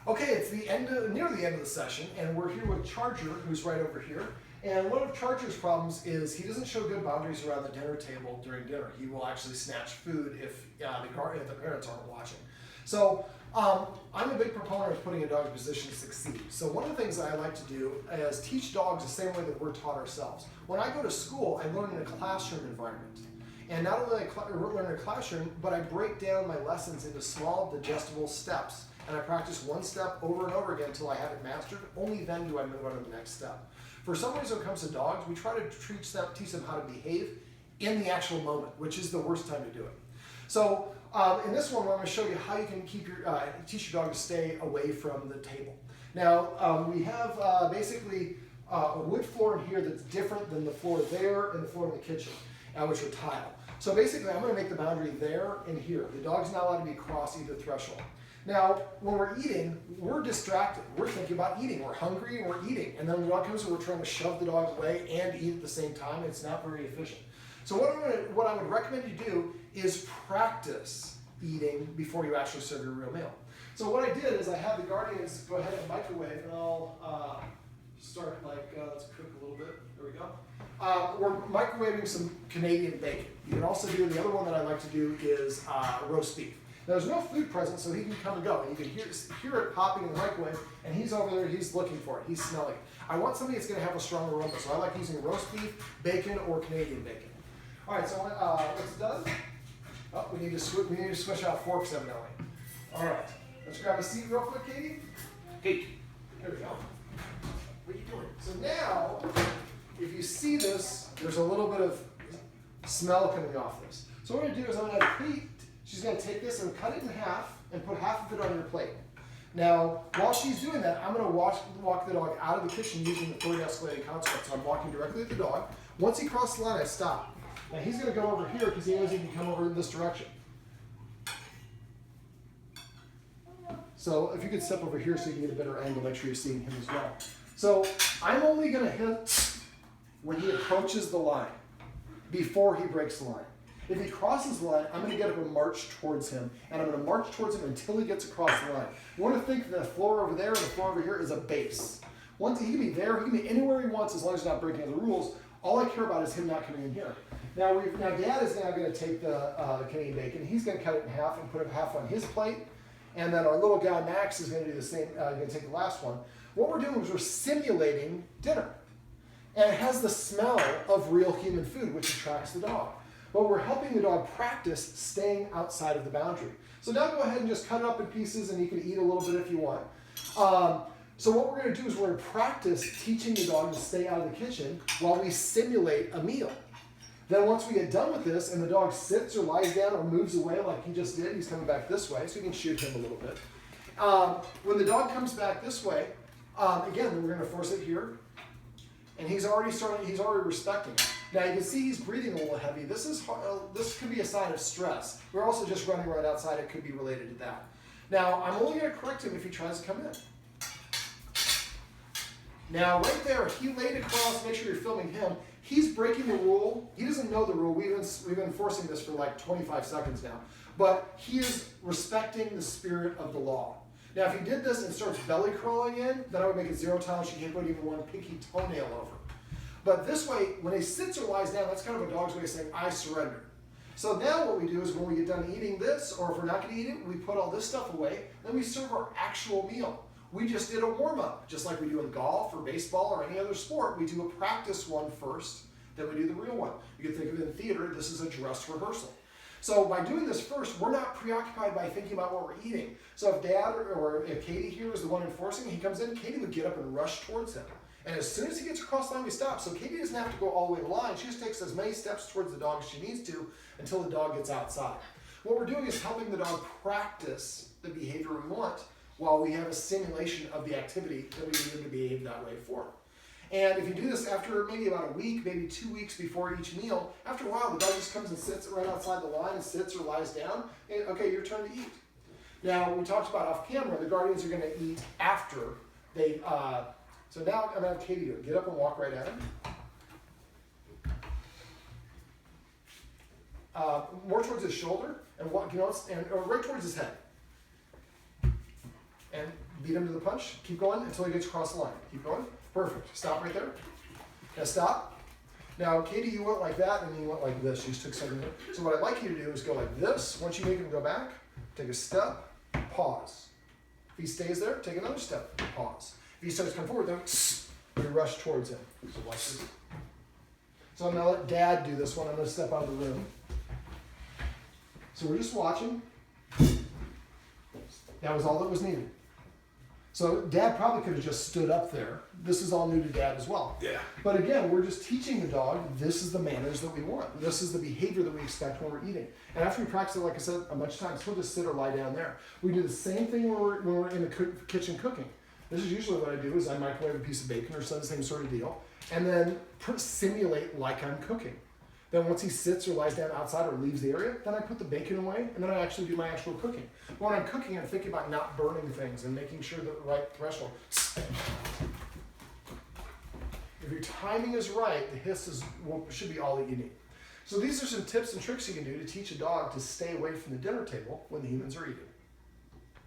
Okay, it's near the end of the session, and we're here with Charger, who's right over here. And one of Charger's problems is he doesn't show good boundaries around the dinner table during dinner. He will actually snatch food if the parents aren't watching. So I'm a big proponent of putting a dog in a position to succeed. So one of the things that I like to do is teach dogs the same way that we're taught ourselves. When I go to school, I learn in a classroom environment. And not only do I learn in a classroom, but I break down my lessons into small, digestible steps. And I practice one step over and over again until I have it mastered. Only then do I move on to the next step. For some reason, when it comes to dogs, we try to teach them how to behave in the actual moment, which is the worst time to do it. So in this one, I'm going to show you how you can teach your dog to stay away from the table. Now, we have basically a wood floor in here that's different than the floor there and the floor in the kitchen, which are tile. So basically, I'm going to make the boundary there and here. The dog's not allowed to be across either threshold. Now, when we're eating, we're distracted. We're thinking about eating. We're hungry and we're eating. And then when the dog comes, we're trying to shove the dog away and eat at the same time. It's not very efficient. So what I would recommend you do is practice eating before you actually serve your real meal. So what I did is I had the Guardians go ahead and microwave, and I'll start let's cook a little bit. There we go. We're microwaving some Canadian bacon. You can also do, the other one that I like to do is roast beef. Now, there's no food present, so he can come and go. And you can hear it popping in the microwave, and he's over there, he's looking for it, he's smelling it. I want something that's going to have a strong aroma, so I like using roast beef, bacon, or Canadian bacon. All right, so what's done? Oh, we need to switch out forks evidently. All right, let's grab a seat real quick, Katie. Kate. Here we go. What are you doing? So now, if you see this, there's a little bit of smell coming off this. So what I'm going to do is I'm going to have Kate. She's going to take this and cut it in half and put half of it on your plate. Now, while she's doing that, I'm going to walk the dog out of the kitchen using the third escalating consequence. So I'm walking directly at the dog. Once he crosses the line, I stop. Now he's going to go over here because he knows he can come over in this direction. So if you could step over here so you can get a better angle, make sure you're seeing him as well. So I'm only going to hit when he approaches the line, before he breaks the line. If he crosses the line, I'm going to get up and march towards him, and I'm going to march towards him until he gets across the line. You want to think that the floor over there and the floor over here is a base. Once he can be there, he can be anywhere he wants as long as he's not breaking any of the rules. All I care about is him not coming in here. Now Dad is now going to take the Canadian bacon. He's going to cut it in half and put it half on his plate, and then our little guy Max is going to do the same. Going to take the last one. What we're doing is we're simulating dinner, and it has the smell of real human food, which attracts the dog. But we're helping the dog practice staying outside of the boundary. So now go ahead and just cut it up in pieces, and you can eat a little bit if you want. So what we're going to do is we're going to practice teaching the dog to stay out of the kitchen while we simulate a meal. Then once we get done with this, and the dog sits or lies down or moves away like he just did, he's coming back this way, so we can shoot him a little bit. When the dog comes back this way, again, we're going to force it here. And he's already respecting it. Now you can see he's breathing a little heavy. This could be a sign of stress. We're also just running right outside. It could be related to that. Now I'm only going to correct him if he tries to come in. Now right there, he laid across. Make sure you're filming him. He's breaking the rule. He doesn't know the rule. We've been enforcing this for like 25 seconds now. But he is respecting the spirit of the law. Now, if he did this and starts belly crawling in, then I would make it 0 tolerance. You can't put even one pinky toenail over. But this way, when he sits or lies down, that's kind of a dog's way of saying, I surrender. So now what we do is when we get done eating this, or if we're not going to eat it, we put all this stuff away, then we serve our actual meal. We just did a warm-up, just like we do in golf or baseball or any other sport. We do a practice one first, then we do the real one. You can think of it in theater, this is a dress rehearsal. So by doing this first, we're not preoccupied by thinking about what we're eating. So if Dad or if Katie here is the one enforcing, he comes in, Katie would get up and rush towards him. And as soon as he gets across the line, we stop. So Katie doesn't have to go all the way to the line. She just takes as many steps towards the dog as she needs to until the dog gets outside. What we're doing is helping the dog practice the behavior we want while we have a simulation of the activity that we need him to behave that way for. And if you do this after maybe about a week, maybe 2 weeks before each meal, after a while the dog just comes and sits right outside the line and sits or lies down, and okay, your turn to eat. Now, we talked about off camera, the Guardians are going to eat after they, so now I'm going to have Katie do it. Get up and walk right at him. More towards his shoulder, and walk, or right towards his head. And beat him to the punch. Keep going until he gets across the line. Keep going. Perfect. Stop right there. Now stop. Now, Katie, you went like that, and then you went like this. You just took something. So what I'd like you to do is go like this. Once you make him go back, take a step, pause. If he stays there, take another step, pause. If he starts coming forward, then you rush towards him. So watch this. So I'm going to let Dad do this one. I'm going to step out of the room. So we're just watching. That was all that was needed. So Dad probably could have just stood up there. This is all new to Dad as well. Yeah. But again, we're just teaching the dog, this is the manners that we want. This is the behavior that we expect when we're eating. And after we practice it, like I said, a bunch of times, he'll just sit or lie down there. We do the same thing when we're in the kitchen cooking. This is usually what I do is I microwave a piece of bacon or some same sort of deal, and then simulate like I'm cooking. Then once he sits or lies down outside or leaves the area, then I put the bacon away, and then I actually do my actual cooking. But when I'm cooking, I'm thinking about not burning things and making sure that the right threshold. If your timing is right, the hiss should be all that you need. So these are some tips and tricks you can do to teach a dog to stay away from the dinner table when the humans are eating.